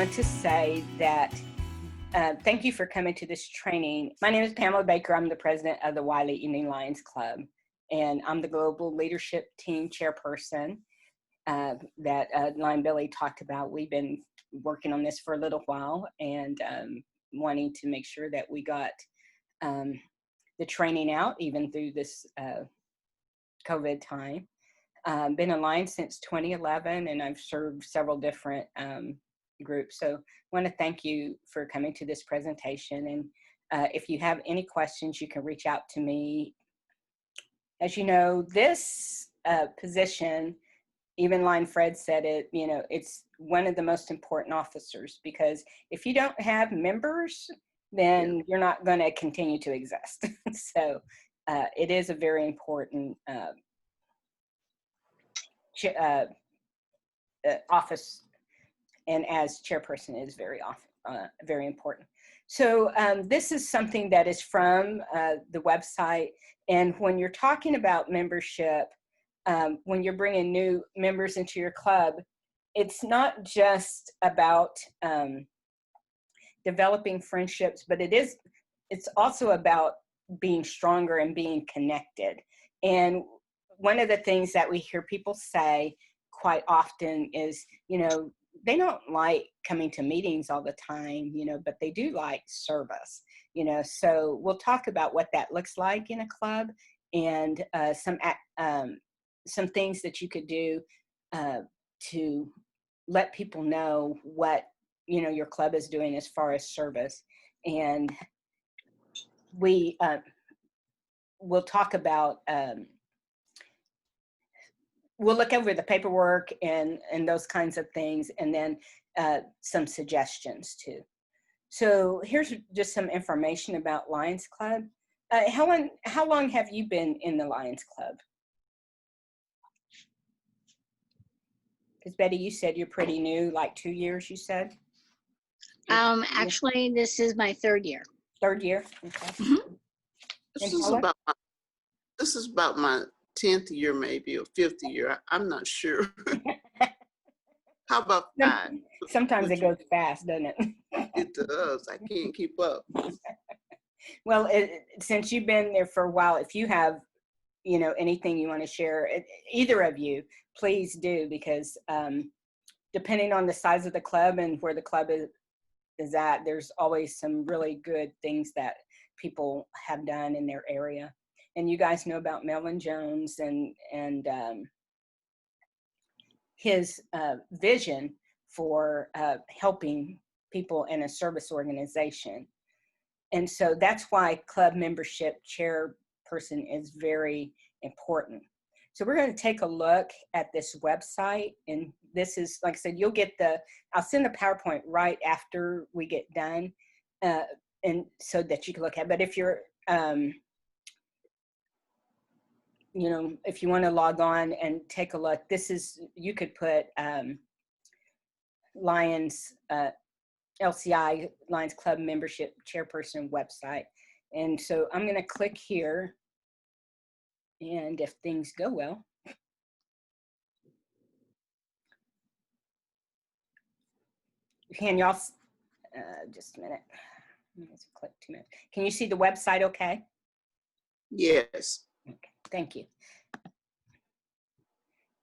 want to say that thank you for coming to this training. My name is Pamela Baker. I'm the president of the Wiley Evening Lions Club, and I'm the Global Leadership Team Chairperson that Lion Billy talked about. We've been working on this for a little while and wanting to make sure that we got the training out even through this COVID time. Been in Lion since 2011, and I've served several different groups. So I want to thank you for coming to this presentation. And if you have any questions, you can reach out to me. As you know, this position, even Lion Fred said it, you know, it's one of the most important officers, because if you don't have members, then you're not going to continue to exist. So it is a very important office, and as chairperson is very important. So this is something that is from the website, and when you're talking about membership, when you're bringing new members into your club, it's not just about developing friendships, but it's also about being stronger and being connected. And one of the things that we hear people say quite often is, you know, they don't like coming to meetings all the time, you know, but they do like service, you know. So we'll talk about what that looks like in a club, and some things that you could do to let people know what, you know, your club is doing as far as service. And we'll talk about we'll look over the paperwork and those kinds of things, and then some suggestions too. So here's just some information about Lions Club. How long have you been in the Lions Club? Because Betty, you said you're pretty new, like 2 years, you said? Actually, this is my third year. Third year? Okay. Mm-hmm. This is about my 10th year, maybe, or 5th year. I'm not sure. How about 5? Sometimes it goes fast, doesn't it? It does. I can't keep up. Well, since you've been there for a while, if you have, you know, anything you want to share, either of you, please do, because depending on the size of the club and where the club is at, there's always some really good things that people have done in their area. And you guys know about Melvin Jones and his vision for helping people in a service organization. And so that's why club membership chairperson is very important. So we're going to take a look at this website, and this is, like I said, you'll get I'll send the PowerPoint right after we get done, and so that you can look at it. But if you're you know, if you want to log on and take a look, you could put Lions LCI, Lions Club Membership Chairperson website. And so I'm going to click here, and if things go well, can y'all, just a minute, let's click 2 minutes. Can you see the website okay? Yes. Okay, thank you.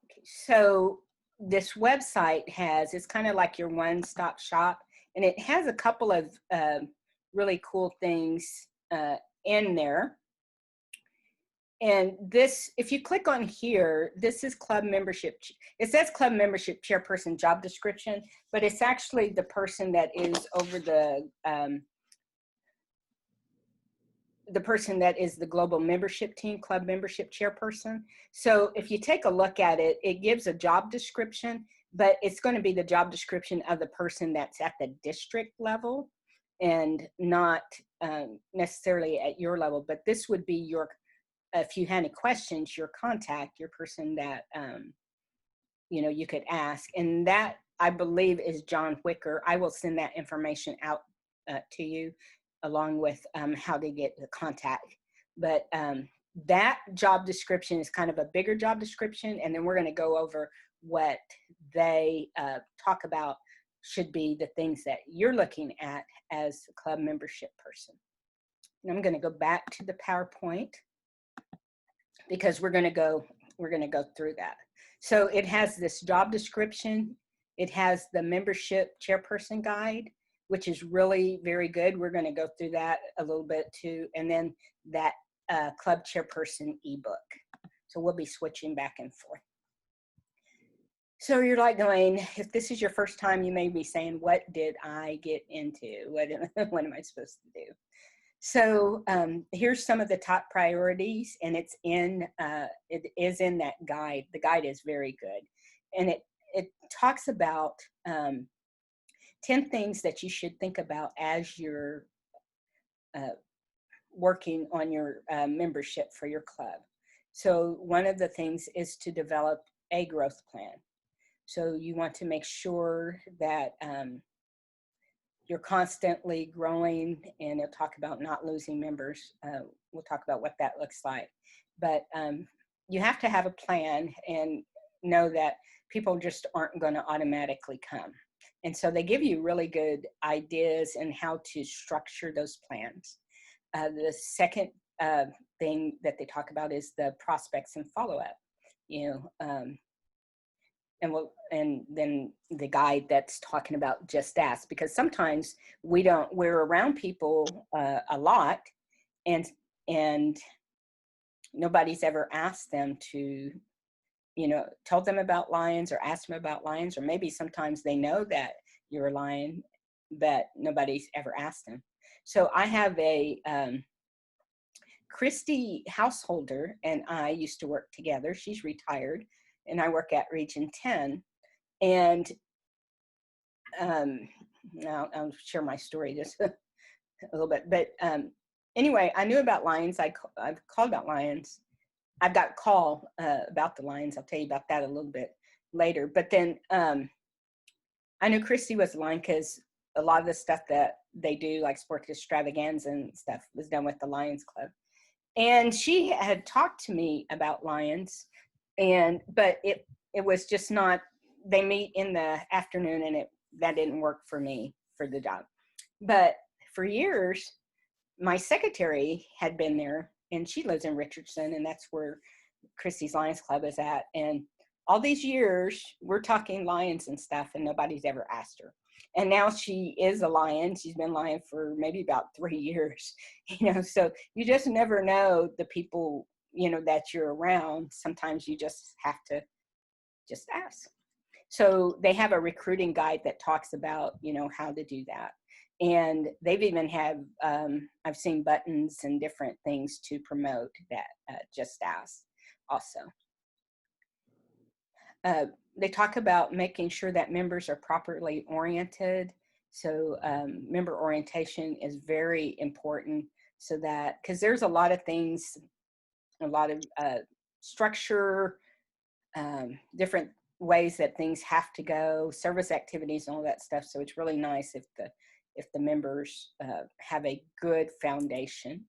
Okay, so this website it's kind of like your one-stop shop, and it has a couple of really cool things in there. And this, if you click on here, this is club membership. It says club membership chairperson job description, but it's actually the person that is over the person that is the global membership team, club membership chairperson. So if you take a look at it, it gives a job description, but it's going to be the job description of the person that's at the district level and not necessarily at your level. But this would be if you had any questions, your contact, your person that, you know, you could ask. And that, I believe, is John Wicker. I will send that information out to you, along with how to get the contact. But that job description is kind of a bigger job description, and then we're going to go over what they talk about should be the things that you're looking at as a club membership person. And I'm going to go back to the PowerPoint because we're going to go through that. So it has this job description. It has the membership chairperson guide, which is really very good. We're going to go through that a little bit too. And then that club chairperson ebook. So we'll be switching back and forth. So you're like going, if this is your first time, you may be saying, what did I get into? What am I supposed to do? So here's some of the top priorities, and it is in that guide. The guide is very good. And it talks about 10 things that you should think about as you're working on your membership for your club. So one of the things is to develop a growth plan. So you want to make sure that you're constantly growing, and it'll talk about not losing members. We'll talk about what that looks like. But you have to have a plan and know that people just aren't going to automatically come. And so they give you really good ideas in how to structure those plans. The second thing that they talk about is the prospects and follow-up. And then the guide that's talking about just ask, because sometimes we're around people a lot, and nobody's ever asked them to, tell them about lions or ask them about lions, or maybe sometimes they know that you're a lion, but nobody's ever asked them. So I have a Christy Householder and I used to work together. She's retired, and I work at Region 10. And now I'll share my story just a little bit. But anyway, I knew about lions. I've called about lions. I've got a call about the lions. I'll tell you about that a little bit later. But then I knew Christy was a lion because a lot of the stuff that they do, like sports extravaganza and stuff, was done with the Lions Club. And she had talked to me about lions, but it was just not. They meet in the afternoon, and that didn't work for me for the job. But for years, my secretary had been there, and she lives in Richardson, and that's where Christie's Lions Club is at. And all these years, we're talking lions and stuff, and nobody's ever asked her. And now she is a lion. She's been lion for maybe about 3 years, so you just never know the people, that you're around. Sometimes you just have to just ask. So they have a recruiting guide that talks about, how to do that. And they've even have, I've seen buttons and different things to promote that just ask also. They talk about making sure that members are properly oriented. So member orientation is very important, so that, because there's a lot of things, a lot of structure, different ways that things have to go, service activities and all that stuff. So it's really nice if the members have a good foundation.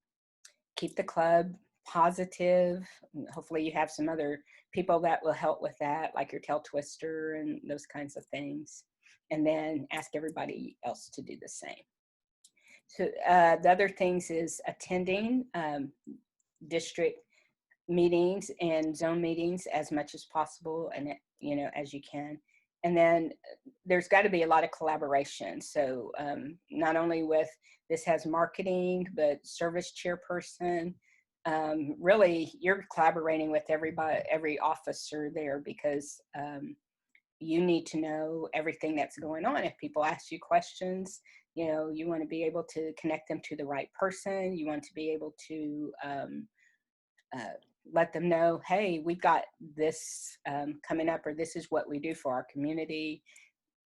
Keep the club positive. Hopefully you have some other people that will help with that, like your tail twister and those kinds of things. And then ask everybody else to do the same. So the other things is attending district meetings and zone meetings as much as possible, and as you can. And then there's got to be a lot of collaboration. So not only with, this has marketing, but service chairperson. Really, you're collaborating with everybody, every officer there, because you need to know everything that's going on. If people ask you questions, you want to be able to connect them to the right person. You want to be able to let them know, hey, we've got this coming up, or this is what we do for our community,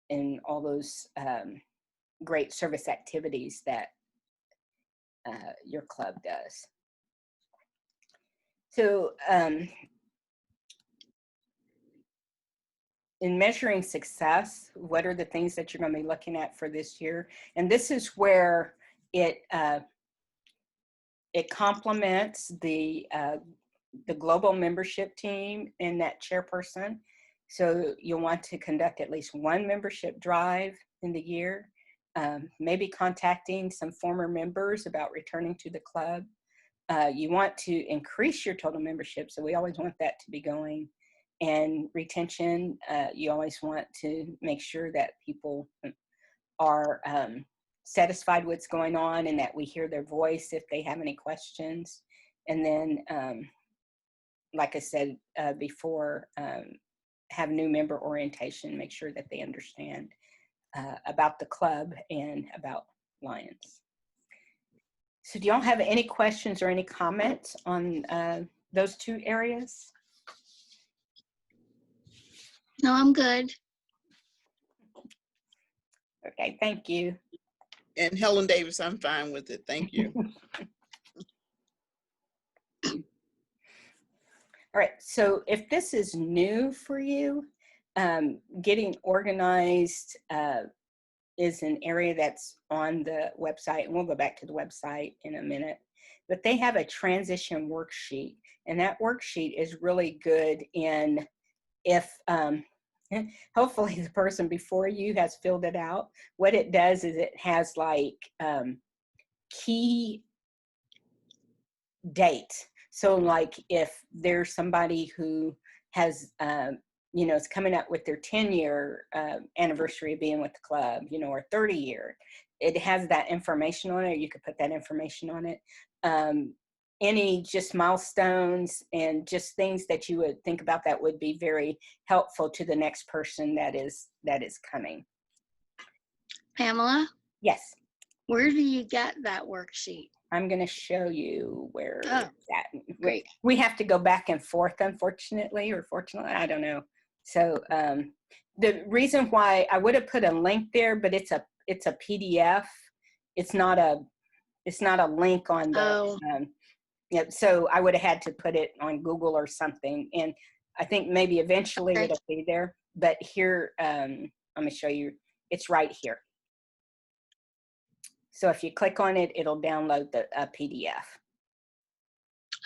and all those great service activities that your club does. So in measuring success, what are the things that you're going to be looking at for this year? And this is where it complements the global membership team and that chairperson. So you'll want to conduct at least one membership drive in the year. Maybe contacting some former members about returning to the club. You want to increase your total membership, so we always want that to be going. And retention, you always want to make sure that people are satisfied with what's going on and that we hear their voice if they have any questions. And then, like I said before, have new member orientation, make sure that they understand about the club and about Lions. So do y'all have any questions or any comments on those two areas? No, I'm good. Okay, thank you. And Helen Davis, I'm fine with it. Thank you. All right, so if this is new for you, getting organized is an area that's on the website, and we'll go back to the website in a minute, but they have a transition worksheet, and that worksheet is really good in if, hopefully the person before you has filled it out. What it does is it has like key dates. So like if there's somebody who has, you know, is coming up with their 10-year anniversary of being with the club, you know, or 30-year, it has that information on it. You could put that information on it. Any just milestones and just things that you would think about that would be very helpful to the next person that is coming. Pamela, Yes. where do you get that worksheet? I'm going to show you where it's at. Great. We have to go back and forth, unfortunately, or fortunately, I don't know. So the reason why I would have put a link there, but it's a PDF. It's not a link on the. Yeah, so I would have had to put it on Google or something, and I think maybe eventually it'll be there. But here, let me show you. It's right here. So if you click on it, it'll download the PDF.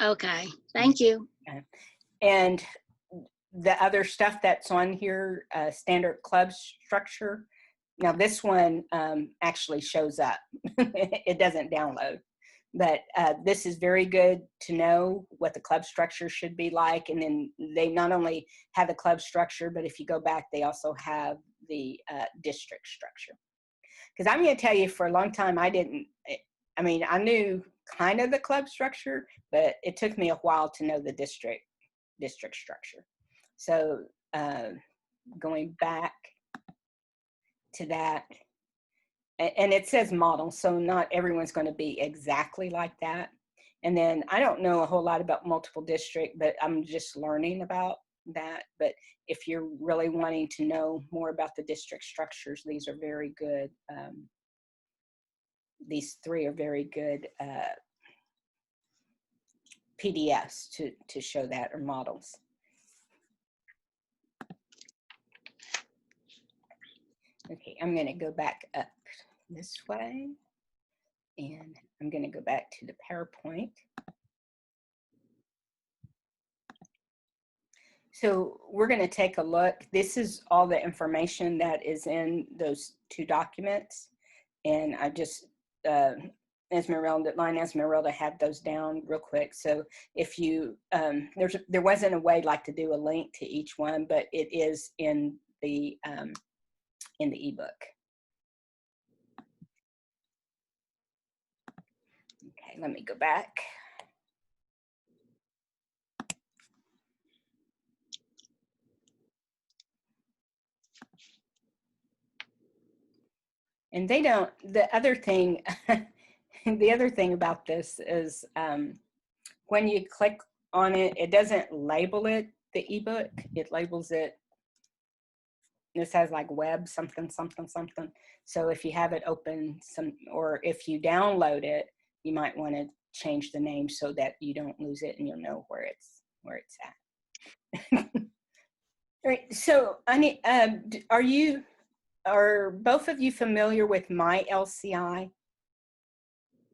Okay, thank you. And the other stuff that's on here, standard club structure. Now this one actually shows up. It doesn't download. But this is very good to know what the club structure should be like. And then they not only have the club structure, but if you go back, they also have the district structure. Because I'm going to tell you, for a long time, I knew kind of the club structure, but it took me a while to know the district structure. So going back to that, and it says model, so not everyone's going to be exactly like that. And then I don't know a whole lot about multiple district, but I'm just learning about that. But if you're really wanting to know more about the district structures, these are very good. These three are very good PDFs to show that, or models. Okay, I'm going to go back up this way, and I'm going to go back to the PowerPoint. So we're going to take a look. This is all the information that is in those two documents, and I just, Esmeralda had those down real quick. So if you, there wasn't a way like to do a link to each one, but it is in the ebook. Okay, let me go back. And they don't, the other thing, the other thing about this is when you click on it, it doesn't label it the ebook, it labels it, this has like web something, something, something. So if you have it open, or if you download it, you might want to change the name so that you don't lose it and you'll know where it's at. All right, so I need, are both of you familiar with My LCI?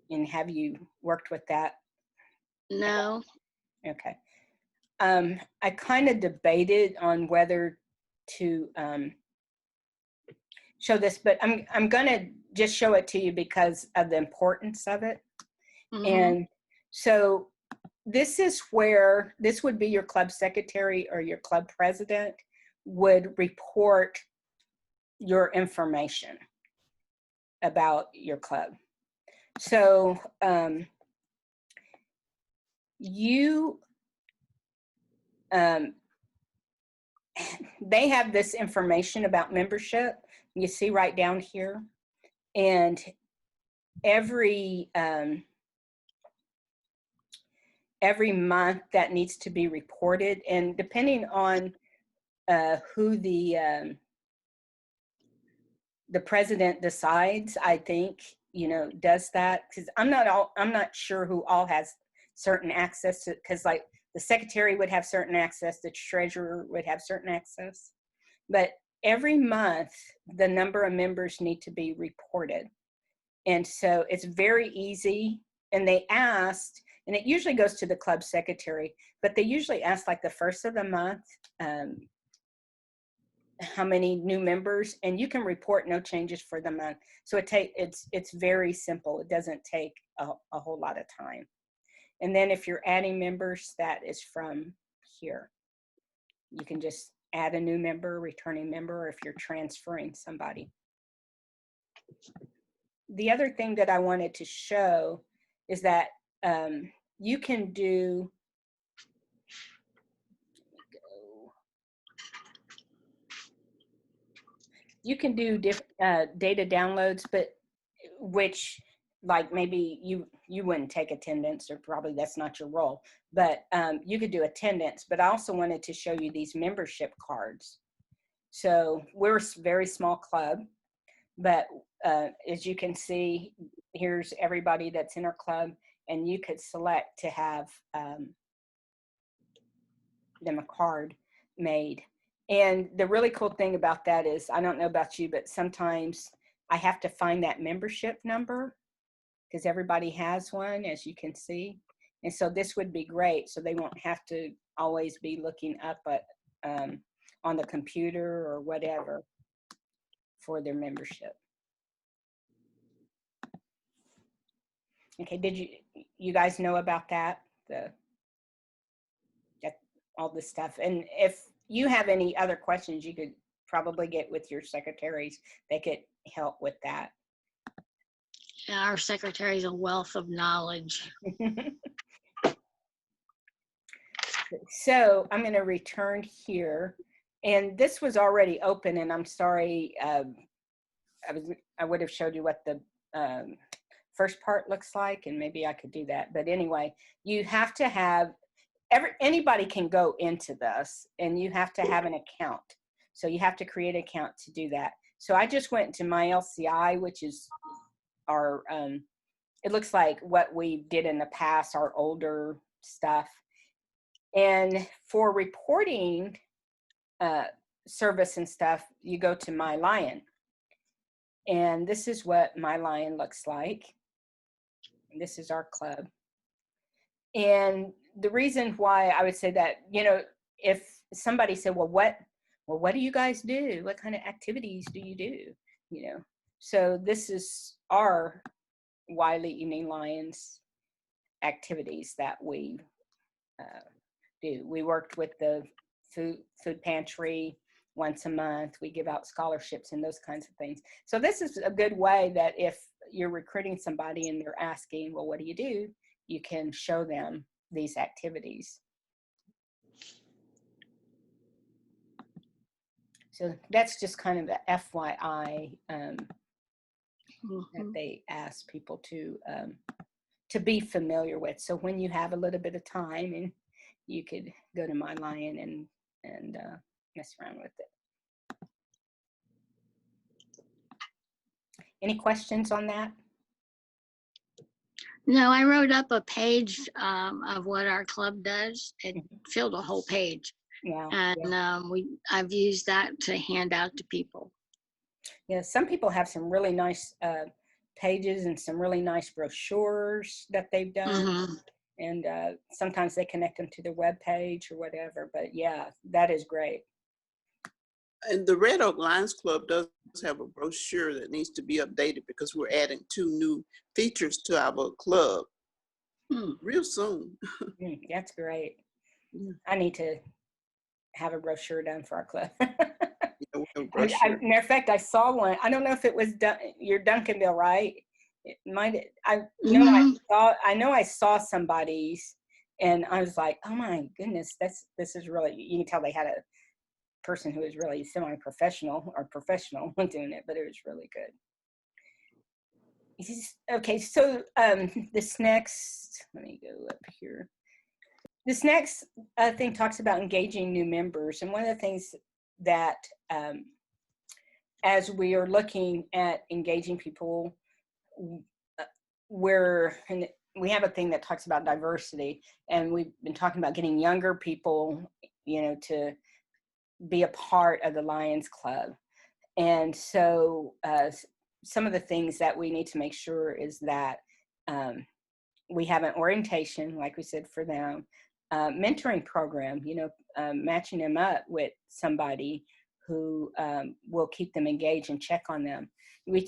And have you worked with that? No. Okay. I kind of debated on whether to show this, but I'm gonna just show it to you because of the importance of it. And so this is where, this would be your club secretary or your club president would report your information about your club. So they have this information about membership. You see right down here, and every month that needs to be reported, and depending on who the president decides, I think, you know, does that, because I'm not sure who all has certain access to, because like the secretary would have certain access, the treasurer would have certain access, but every month the number of members need to be reported. And so it's very easy. And they asked, and it usually goes to the club secretary, but they usually ask like the first of the month, how many new members, and you can report no changes for the month. So it's very simple. It doesn't take a whole lot of time. And then if you're adding members, that is from here. You can just add a new member, returning member, or if you're transferring somebody. The other thing that I wanted to show is that you can do, you can do data downloads, but which like maybe you wouldn't take attendance, or probably that's not your role, but you could do attendance. But I also wanted to show you these membership cards. So we're a very small club, but as you can see, here's everybody that's in our club, and you could select to have them a card made. And the really cool thing about that is, I don't know about you, but sometimes I have to find that membership number because everybody has one, as you can see. And so this would be great, so they won't have to always be looking up at, on the computer or whatever for their membership. Okay, did you guys know about that? All this stuff. And if you have any other questions, you could probably get with your secretaries. They could help with that. Our secretary's a wealth of knowledge. So I'm going to return here, and this was already open, and I'm sorry, I would have showed you what the first part looks like, and maybe I could do that. But anyway, you have to have, anybody can go into this, and you have to have an account. So you have to create an account to do that. So I just went to my LCI, which is our, it looks like what we did in the past, our older stuff. And for reporting service and stuff, you go to My Lion. And this is what My Lion looks like. And this is our club. And the reason why I would say that, you know, if somebody said, well, what do you guys do? What kind of activities do you do? You know, so this is our Wiley Evening Lions activities that we do. We worked with the food pantry once a month. We give out scholarships and those kinds of things. So this is a good way that if you're recruiting somebody and they're asking, well, what do? You can show them these activities. So that's just kind of the FYI that they ask people to be familiar with. So when you have a little bit of time, and you could go to My Lion and mess around with it. Any questions on that? No, I wrote up a page of what our club does. It filled a whole page. Yeah. And I've used that to hand out to people. Yeah, some people have some really nice pages and some really nice brochures that they've done. And sometimes they connect them to their web page or whatever. But yeah, that is great. And the Red Oak Lions Club does have a brochure that needs to be updated because we're adding 2 new features to our club real soon. That's great. Yeah. I need to have a brochure done for our club. Yeah, we have a brochure. Matter of fact, I saw one. I don't know if it was your Duncanville, right? It might. I know I saw somebody's, and I was like, oh my goodness, this is really. You can tell they had a person who was really semi-professional or professional doing it, but it was really good. Okay, so this next, let me go up here. This next thing talks about engaging new members, and one of the things that as we are looking at engaging people, we have a thing that talks about diversity, and we've been talking about getting younger people, to be a part of the Lions Club. And so some of the things that we need to make sure is that we have an orientation, like we said, for them, mentoring program, matching them up with somebody who will keep them engaged and check on them. We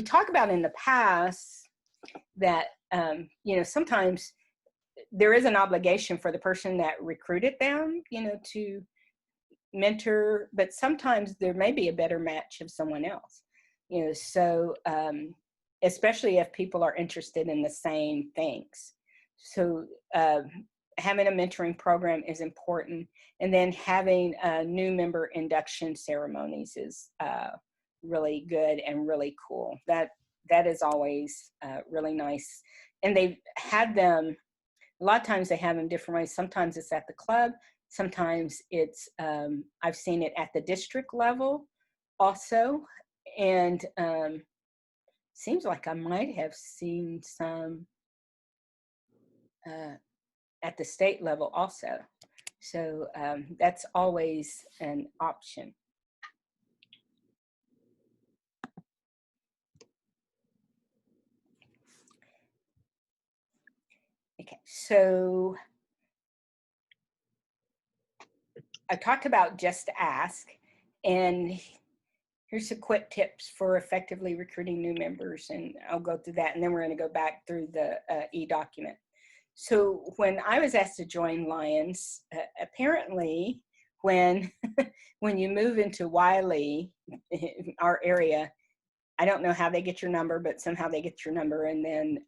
talk about in the past that, sometimes there is an obligation for the person that recruited them, to mentor, but sometimes there may be a better match of someone else, so especially if people are interested in the same things. So having a mentoring program is important, and then having new member induction ceremonies is really good and really cool. That is always really nice. And they've had them, a lot of times they have them different ways. Sometimes it's at the club, sometimes it's I've seen it at the district level also, and seems like I might have seen some at the state level also. So that's always an option. Okay, so I talked about just ask, and here's some quick tips for effectively recruiting new members, and I'll go through that, and then we're going to go back through the e-document. So when I was asked to join Lions, apparently when when you move into Wiley, our area, I don't know how they get your number, but somehow they get your number. And then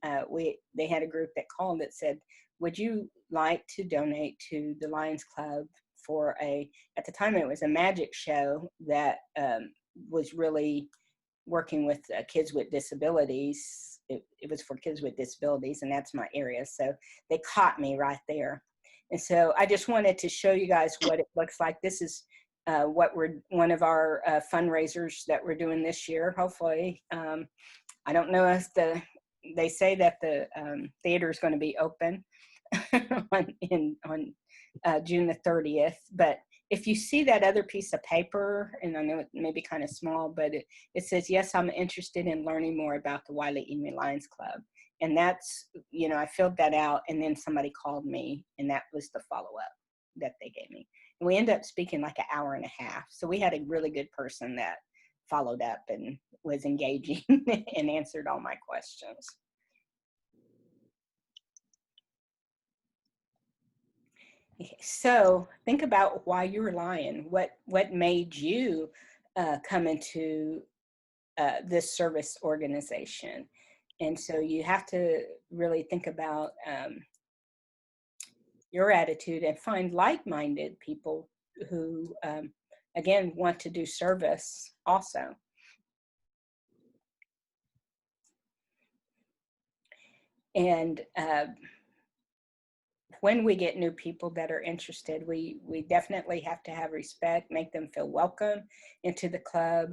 they had a group that called that said, would you like to donate to the Lions Club for at the time it was a magic show that was really working with kids with disabilities. It was for kids with disabilities, and that's my area. So they caught me right there. And so I just wanted to show you guys what it looks like. This is one of our fundraisers that we're doing this year, hopefully. I don't know if they say that the theater is going to be open on June the 30th, but if you see that other piece of paper, and I know it may be kind of small, but it says, yes, I'm interested in learning more about the Wiley Evening Lions Club. And that's, I filled that out, and then somebody called me, and that was the follow-up that they gave me. And we ended up speaking like an hour and a half. So we had a really good person that followed up and was engaging and answered all my questions. So think about why you're a Lion. What made you come into this service organization? And so you have to really think about your attitude and find like-minded people who, again, want to do service also. And when we get new people that are interested, we definitely have to have respect, make them feel welcome into the club.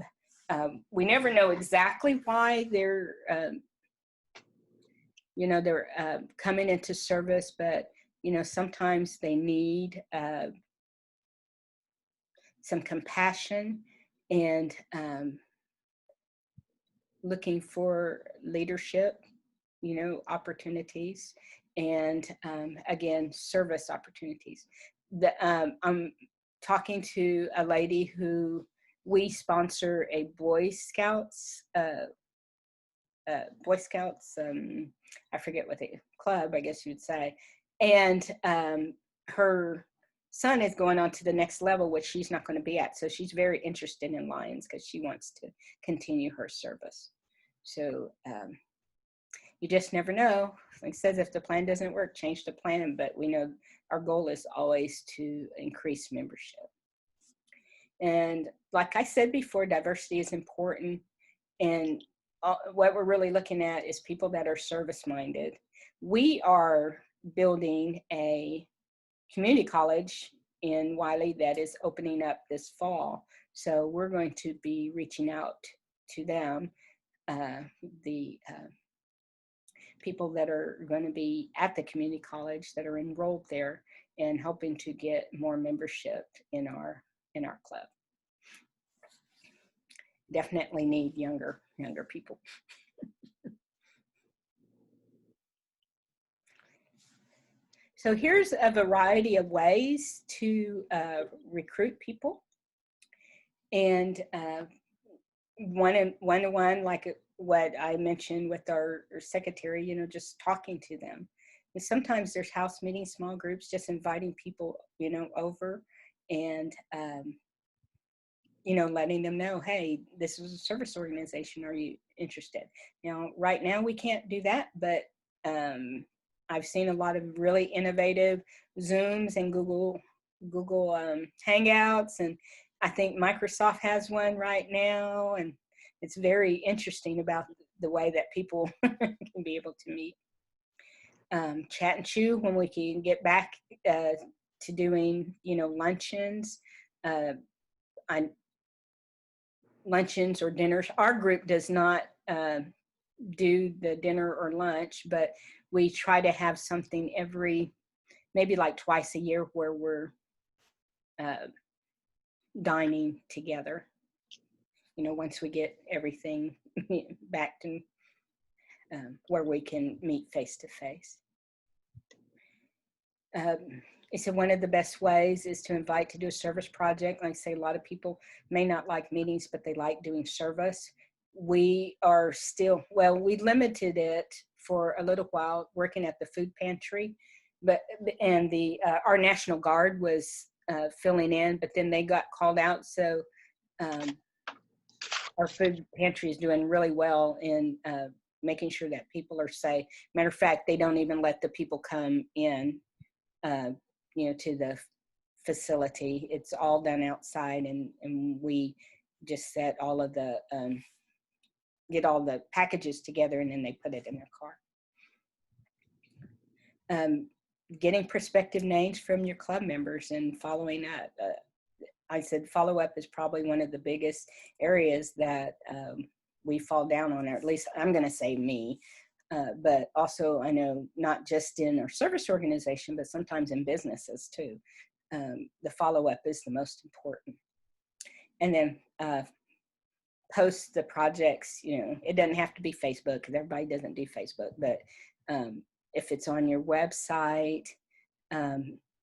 We never know exactly why they're, coming into service, but, sometimes they need some compassion and looking for leadership, opportunities, and again, service opportunities. talking to a lady who we sponsor a Boy Scouts, I forget what the club, I guess you'd say. And her son is going on to the next level, which she's not going to be at. So she's very interested in Lions because she wants to continue her service. So you just never know. Like it says, if the plan doesn't work, change the plan. But we know our goal is always to increase membership. And like I said before, diversity is important. And what we're really looking at is people that are service-minded. We are building a community college in Wiley that is opening up this fall. So we're going to be reaching out to them, the people that are going to be at the community college that are enrolled there, and helping to get more membership in our club. Definitely need younger people. So here's a variety of ways to recruit people. And one-to-one, like what I mentioned with our secretary, you know, just talking to them. And sometimes there's house meetings, small groups, just inviting people, you know, over and, you know, letting them know, hey, this is a service organization. Are you interested? Now, right now we can't do that, but I've seen a lot of really innovative Zooms and Google Hangouts, and I think Microsoft has one right now, and it's very interesting about the way that people can be able to meet. Chat and chew when we can get back to doing, you know, luncheons. Luncheons or dinners. Our group does not do the dinner or lunch, but we try to have something maybe like twice a year where we're dining together. You know, once we get everything back to where we can meet face to face. So one of the best ways is to invite to do a service project. Like I say, a lot of people may not like meetings, but they like doing service. We are still, well, we limited it for a little while working at the food pantry, and our National Guard was filling in, but then they got called out. So our food pantry is doing really well in making sure that people are safe. Matter of fact, they don't even let the people come in, you know, to the facility. It's all done outside, and we just set all of the, get all the packages together, and then they put it in their car. Getting prospective names from your club members and following up. I said follow up is probably one of the biggest areas that we fall down on, or at least I'm going to say me. But also I know not just in our service organization, but sometimes in businesses too. The follow-up is the most important. And then post the projects, you know, it doesn't have to be Facebook because everybody doesn't do Facebook, but if it's on your website,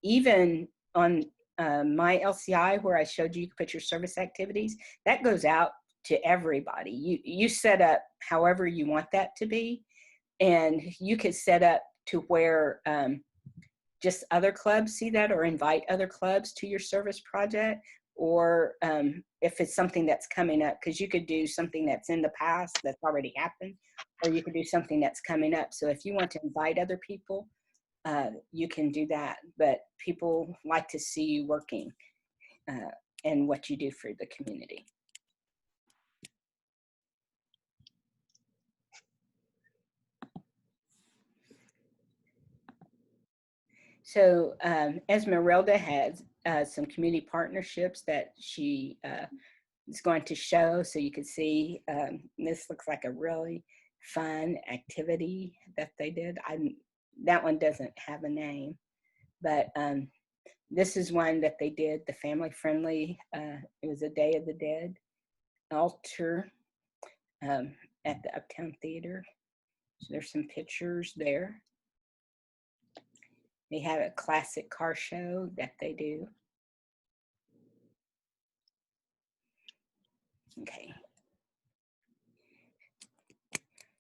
even on my LCI where I showed you put your service activities, that goes out to everybody. You set up however you want that to be, and you could set up to where just other clubs see that, or invite other clubs to your service project, or if it's something that's coming up, because you could do something that's in the past that's already happened, or you could do something that's coming up. So if you want to invite other people, you can do that, but people like to see you working and what you do for the community. So Esmeralda has some community partnerships that she is going to show, so you can see this looks like a really fun activity that they did. That one doesn't have a name, but this is one that they did, the family friendly, it was a Day of the Dead altar at the Uptown Theater. So there's some pictures there. They have a classic car show that they do. Okay.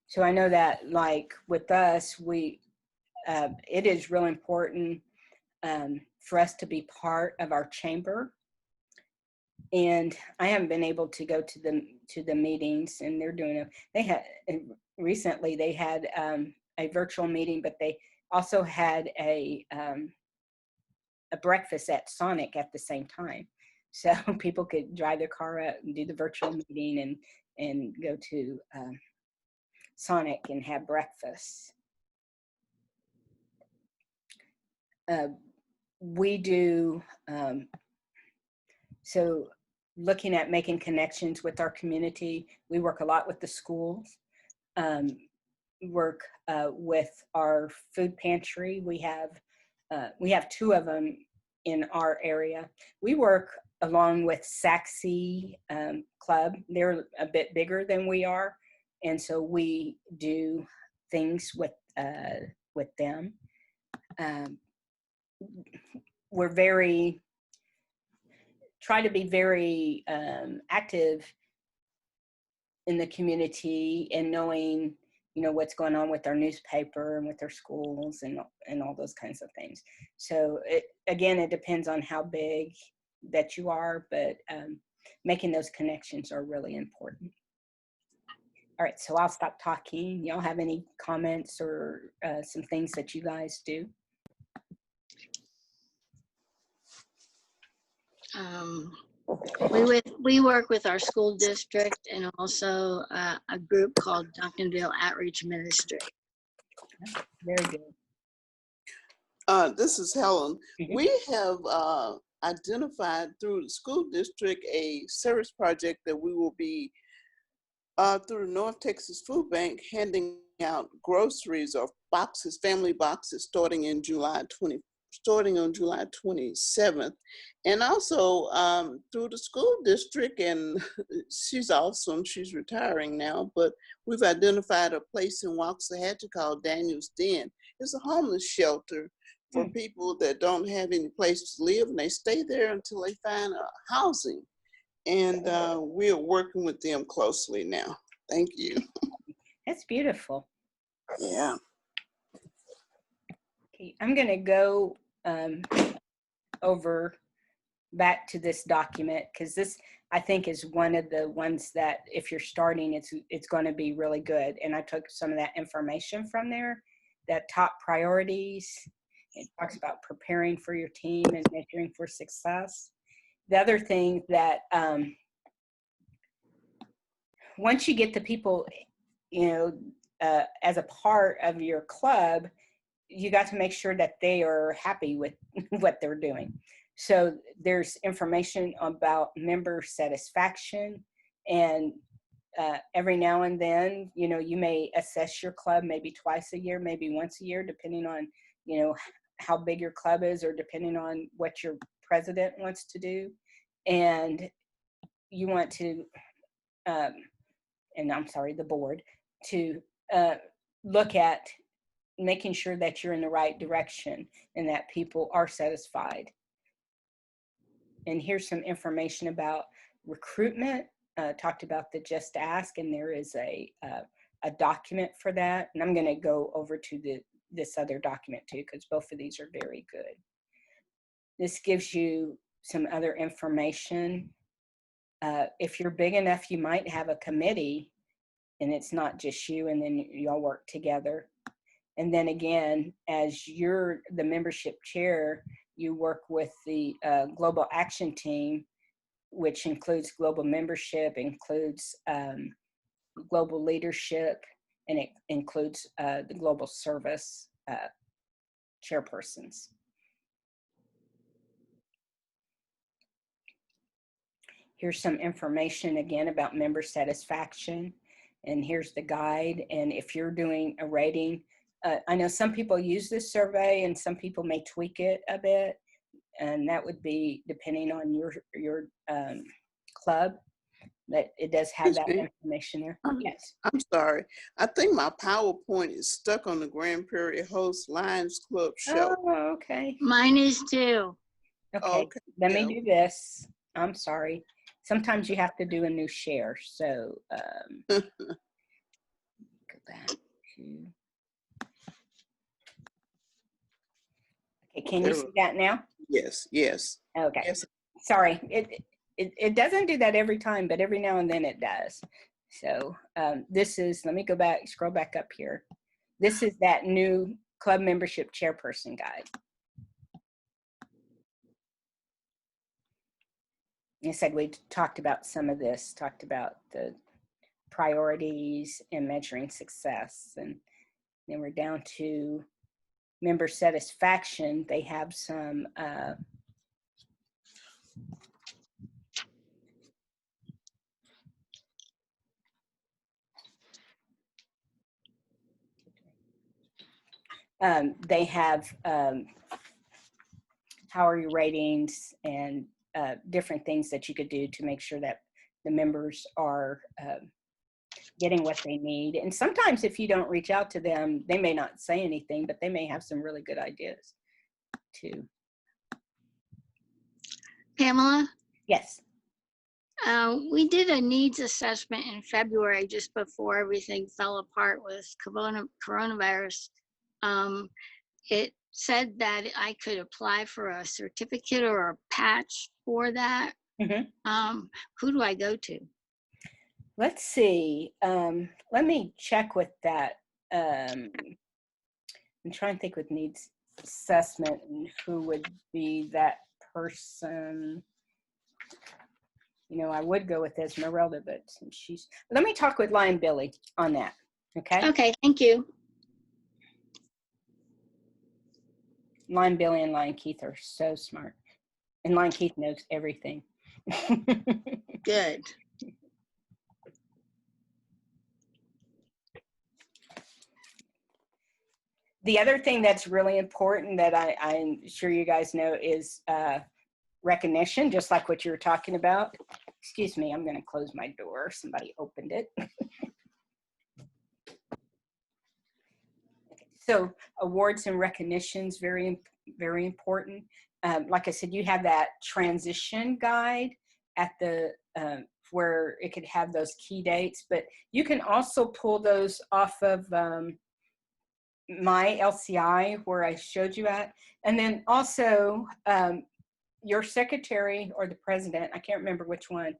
So I know that, like with us, it is real important for us to be part of our chamber. And I haven't been able to go to the meetings, and they're doing recently they had a virtual meeting, but they also had a breakfast at Sonic at the same time. So people could drive their car up and do the virtual meeting and go to Sonic and have breakfast. We do, so looking at making connections with our community, we work a lot with the schools, work with our food pantry. We have 2 of them in our area. We work along with Saxe Club. They're a bit bigger than we are, and so we do things with them. We're try to be very active in the community and knowing, what's going on with our newspaper and with our schools and all those kinds of things. So it depends on how big that you are, but making those connections are really important. All right, so I'll stop talking. Y'all have any comments or some things that you guys do? We work with our school district and also a group called Duncanville Outreach Ministry. Very good. This is Helen. We have identified through the school district a service project that we will be through the North Texas Food Bank handing out groceries or boxes, family boxes, starting on July 27th. And also through the school district, and she's awesome, she's retiring now, but we've identified a place in Waxahachie called Daniel's Den. It's a homeless shelter for people that don't have any place to live, and they stay there until they find housing. And we're working with them closely now. Thank you. That's beautiful. Yeah. Okay, I'm going to go over back to this document, because this, I think, is one of the ones that if you're starting, it's going to be really good. And I took some of that information from there, that top priorities. It talks about preparing for your team and measuring for success. The other thing that once you get the people, as a part of your club, you got to make sure that they are happy with what they're doing. So there's information about member satisfaction, and every now and then, you may assess your club maybe twice a year, maybe once a year, depending on, how big your club is, or depending on what your president wants to do. And you want to, the board, to look at making sure that you're in the right direction and that people are satisfied. And here's some information about recruitment. Talked about the Just Ask, and there is a document for that. And I'm going to go over to this other document too, because both of these are very good. This gives you some other information. If you're big enough, you might have a committee, and it's not just you, and then y'all work together. And then again, as you're the membership chair, you work with the Global Action Team, which includes global membership, includes global leadership, and it includes the global service chairpersons. Here's some information again about member satisfaction, and here's the guide. And if you're doing a rating, I know some people use this survey and some people may tweak it a bit, and that would be depending on your club, but it does have that information there. Yes. I'm sorry. I think my PowerPoint is stuck on the Grand Prairie Host Lions Club show. Oh, okay. Mine is too. Okay. Let me do this. I'm sorry. sometimes you have to do a new share. So go back to, okay, can you see that now? Yes, yes. Okay, Yes. sorry, it doesn't do that every time, but every now and then it does. So this is, let me go back, scroll back up here. This is that new club membership chairperson guide. I said we talked about some of this, talked about the priorities and measuring success. And then we're down to member satisfaction. They have some they have how are your ratings and different things that you could do to make sure that the members are getting what they need. And sometimes if you don't reach out to them, they may not say anything, but they may have some really good ideas too. Pamela, Yes. we did a needs assessment in February just before everything fell apart with coronavirus. It said that I could apply for a certificate or a patch for that. Mm-hmm. Who do I go to? Let's see. Let me check with that. I'm trying to think with needs assessment and who would be that person. You know, I would go with Esmeralda, but since she's, let me talk with Lion Billy on that. Okay. Okay, thank you. Lion Billy and Lion Keith are so smart. And Lion Keith knows everything. Good. The other thing that's really important that I'm sure you guys know is recognition, just like what you were talking about. Excuse me, I'm going to close my door. Somebody opened it. So awards and recognitions, very, very important. Like I said, you have that transition guide at the where it could have those key dates, but you can also pull those off of my LCI where I showed you at. And then also your secretary or the president, I can't remember which one,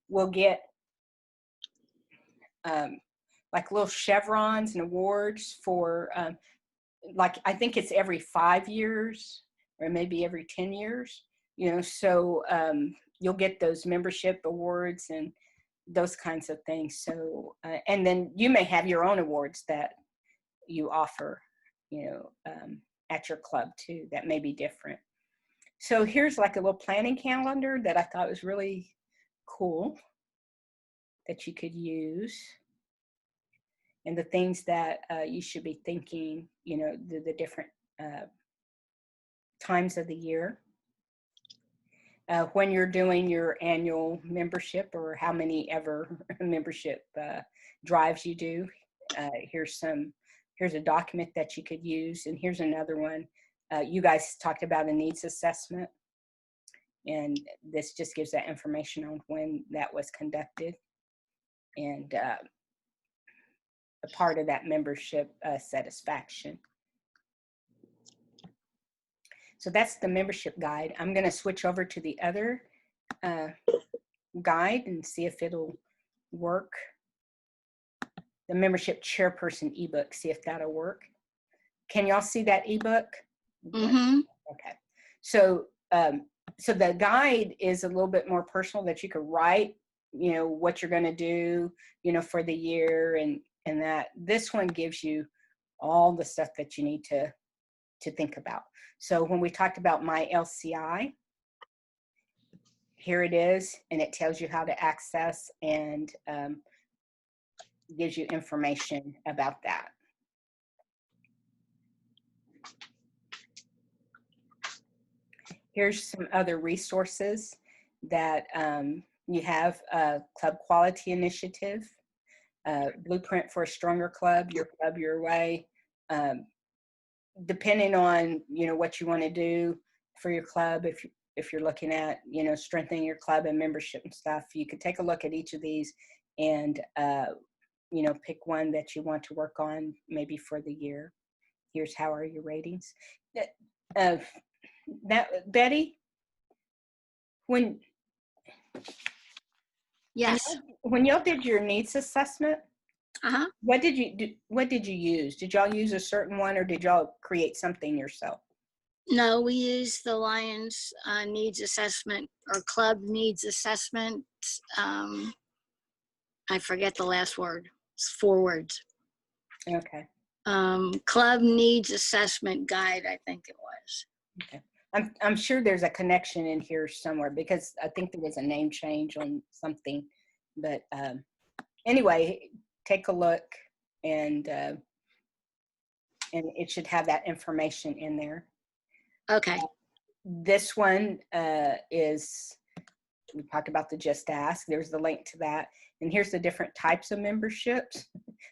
will get like little chevrons and awards for like, I think it's every 5 years or maybe every 10 years, you know, so you'll get those membership awards and those kinds of things. So, and then you may have your own awards that you offer, you know, at your club too, that may be different. So here's like a little planning calendar that I thought was really cool that you could use. And the things that you should be thinking, you know, the different times of the year. When you're doing your annual membership or how many ever membership drives you do, here's a document that you could use. And here's another one. You guys talked about a needs assessment. And this just gives that information on when that was conducted. And a part of that membership satisfaction. So that's the membership guide. I'm going to switch over to the other guide and see if it'll work. The membership chairperson ebook, see if that'll work. Can y'all see that ebook? Mm-hmm. Okay. So, so the guide is a little bit more personal that you could write, you know, what you're going to do, you know, for the year and that. This one gives you all the stuff that you need to think about. So when we talked about my LCI, here it is, and it tells you how to access and gives you information about that. Here's some other resources that you have: Club Quality Initiative, Blueprint for a Stronger Club, Your Way. Depending on, you know, what you want to do for your club, if if you're looking at, you know, strengthening your club and membership and stuff, you could take a look at each of these and, you know, pick one that you want to work on maybe for the year. Here's how are your ratings. Betty, when Yes. when y'all did your needs assessment, Uh-huh. what did you do? What did you use? Did y'all use a certain one, or did y'all create something yourself? No, we use the Lions needs assessment or club needs assessment. I forget the last word. It's 4 words. Okay. Club needs assessment guide, I think it was. Okay. I'm sure there's a connection in here somewhere, because I think there was a name change on something. But anyway, take a look, and it should have that information in there. Okay. This one is, we talked about the Just Ask. There's the link to that. And here's the different types of memberships.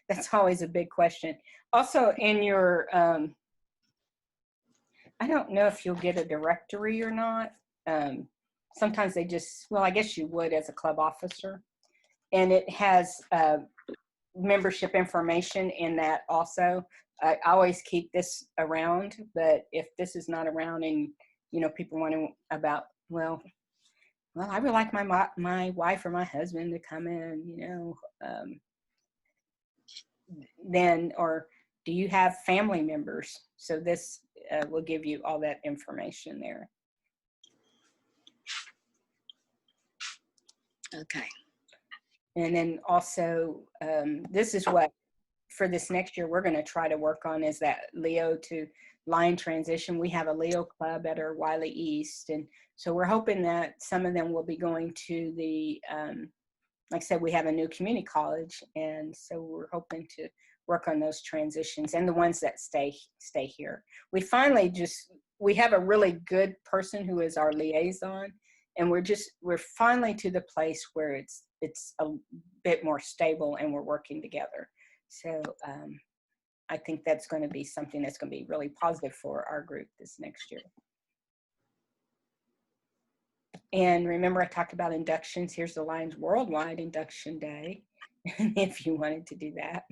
That's always a big question. Also in your, I don't know if you'll get a directory or not. Sometimes they just, well, I guess you would as a club officer. And it has membership information in that also. I always keep this around, but if this is not around and, you know, people wondering about, well, I would like my wife or my husband to come in, you know, then, or do you have family members? So this will give you all that information there. Okay. And then also, this is what, for this next year, we're going to try to work on, is that Leo to Lion transition. We have a Leo club at our Wiley East. And so we're hoping that some of them will be going to the, like I said, we have a new community college. And so we're hoping to work on those transitions and the ones that stay here. We have a really good person who is our liaison. And we're finally to the place where it's a bit more stable and we're working together. So I think that's going to be something that's going to be really positive for our group this next year. And remember, I talked about inductions. Here's the Lions Worldwide Induction Day, if you wanted to do that.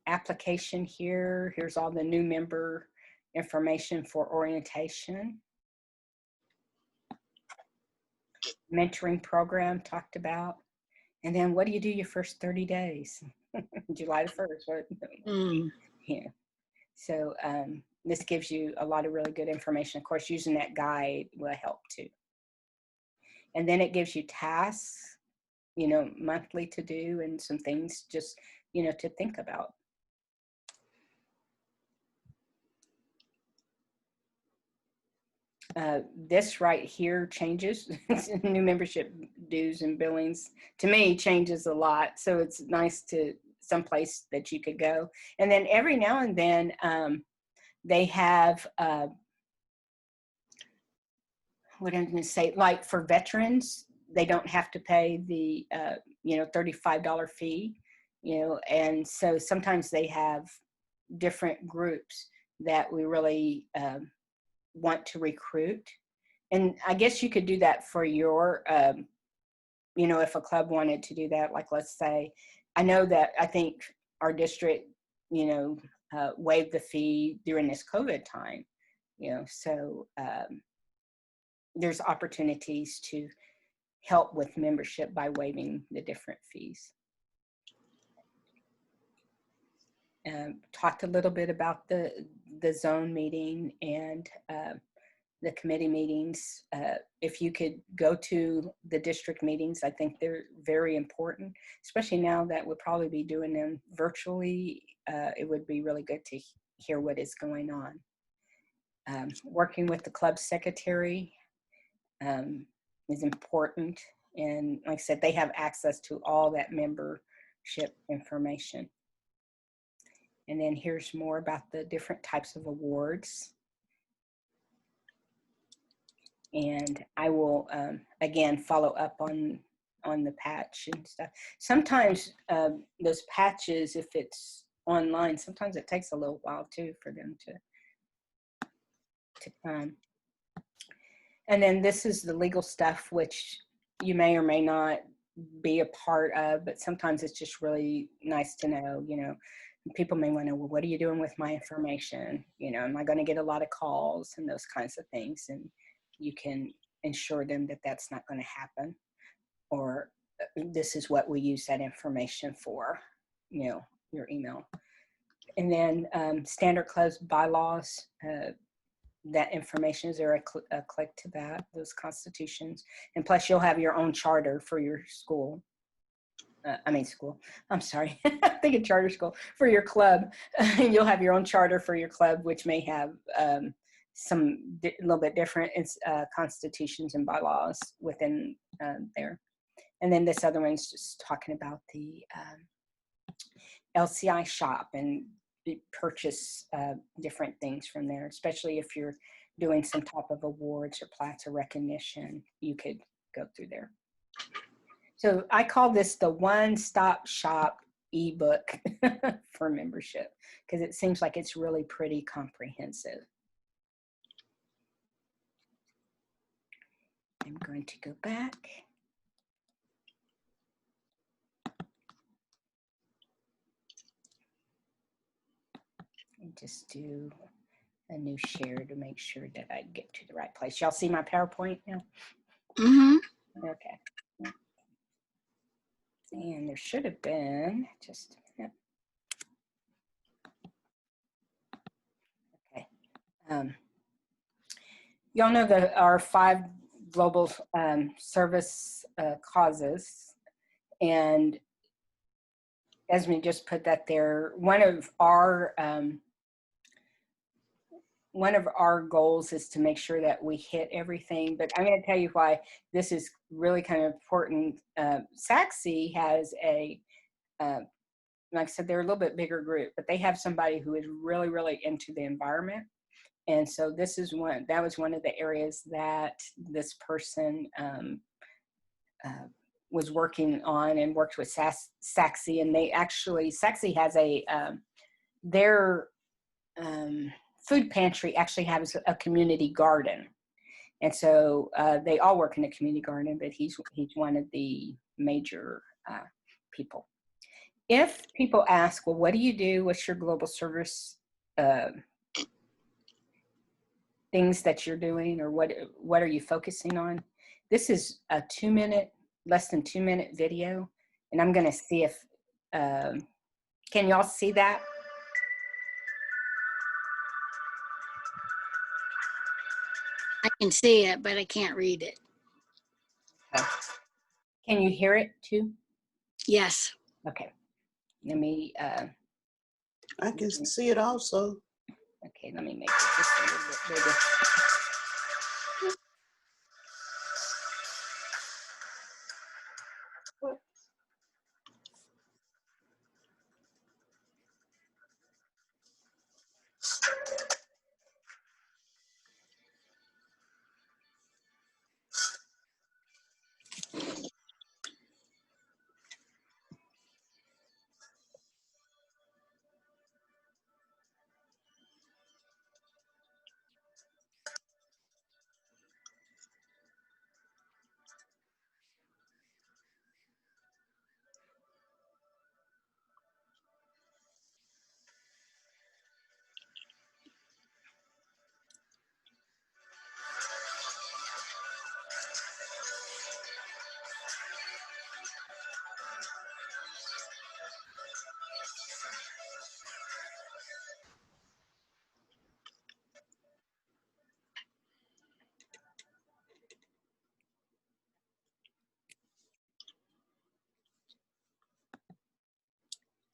Application here. Here's all the new member information for orientation. Mentoring program talked about. And then what do you do your first 30 days? July the 1st. Yeah. So this gives you a lot of really good information. Of course, using that guide will help too. And then it gives you tasks, you know, monthly to do, and some things just, you know, to think about. This right here changes. New membership dues and billings, to me, changes a lot. So it's nice to someplace that you could go. And then every now and then they have, what I'm going to say, like for veterans, they don't have to pay the, you know, $35 fee, you know, and so sometimes they have different groups that we really want to recruit. And I guess you could do that for your, you know, if a club wanted to do that, like let's say, I know that I think our district, you know, waived the fee during this COVID time, you know, so there's opportunities to help with membership by waiving the different fees. Talked a little bit about the zone meeting and the committee meetings. If you could go to the district meetings, I think they're very important, especially now that we'll probably be doing them virtually. It would be really good to hear what is going on. Working with the club secretary is important. And like I said, they have access to all that membership information. And then here's more about the different types of awards. And I will, again, follow up on the patch and stuff. Sometimes those patches, if it's online, sometimes it takes a little while too for them to to come. And then this is the legal stuff, which you may or may not be a part of, but sometimes it's just really nice to know, you know, people may want to know, well, what are you doing with my information? You know, am I going to get a lot of calls and those kinds of things? And you can ensure them that that's not going to happen, or this is what we use that information for, you know, your email. And then standard closed bylaws, that information, is there a click to that, those constitutions? And plus you'll have your own charter for your school. I'm sorry, I'm thinking charter school, for your club. You'll have your own charter for your club, which may have some a little bit different constitutions and bylaws within there. And then this other one's just talking about the LCI shop and purchase different things from there, especially if you're doing some type of awards or plaques or recognition, you could go through there. So I call this the one-stop shop ebook for membership, because it seems like it's really pretty comprehensive. I'm going to go back. And just do a new share to make sure that I get to the right place. Y'all see my PowerPoint now? Mm-hmm. Okay. And there should have been just a minute. Okay. Y'all know that our 5 global service causes, and Esme just put that there. One of our goals is to make sure that we hit everything, but I'm going to tell you why this is really kind of important. SACSI has a, like I said, they're a little bit bigger group, but they have somebody who is really, really into the environment. And so that was one of the areas that this person was working on, and worked with SACSI. And they actually, SACSI has their food pantry actually has a community garden. And so they all work in a community garden, but he's one of the major people. If people ask, well, what do you do? What's your global service things that you're doing, or what are you focusing on? This is a less than 2 minute video. And I'm going to see if, can y'all see that? I can see it, but I can't read it. Okay. Can you hear it too? Yes. Okay. Let me. I can see it also. Okay, let me make it just a little bit bigger.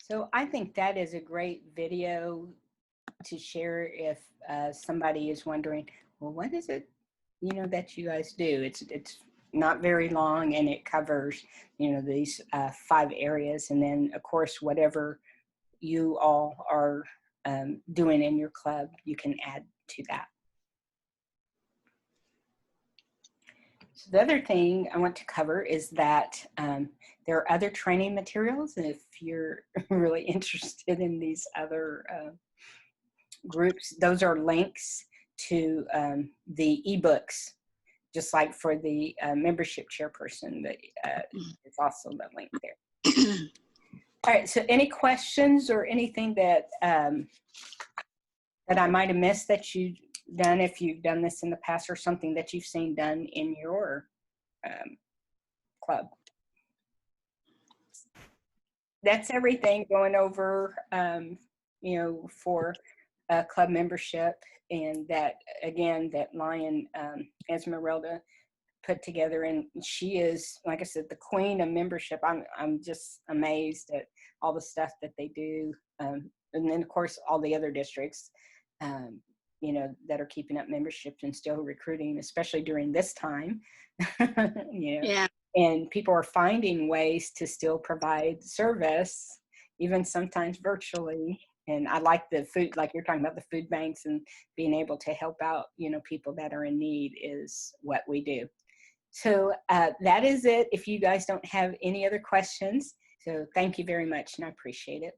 So I think that is a great video to share if somebody is wondering, well, what is it, that you guys do? It's not very long, and it covers, these 5 areas. And then, of course, whatever you all are doing in your club, you can add to that. So the other thing I want to cover is that there are other training materials, and if you're really interested in these other groups, those are links to the ebooks, just like for the membership chairperson, that is also the link there. All right, so any questions or anything that that I might have missed that you've done, if you've done this in the past, or something that you've seen done in your club? That's everything going over, you know, for club membership, and that, again, that Lion Esmeralda put together, and she is, like I said, the queen of membership. I'm just amazed at all the stuff that they do, and then of course all the other districts, you know, that are keeping up membership and still recruiting, especially during this time. You know, Yeah. and people are finding ways to still provide service, even sometimes virtually. And I like the food, like you're talking about, the food banks and being able to help out, you know, people that are in need is what we do. So that is it. If you guys don't have any other questions, so thank you very much, and I appreciate it.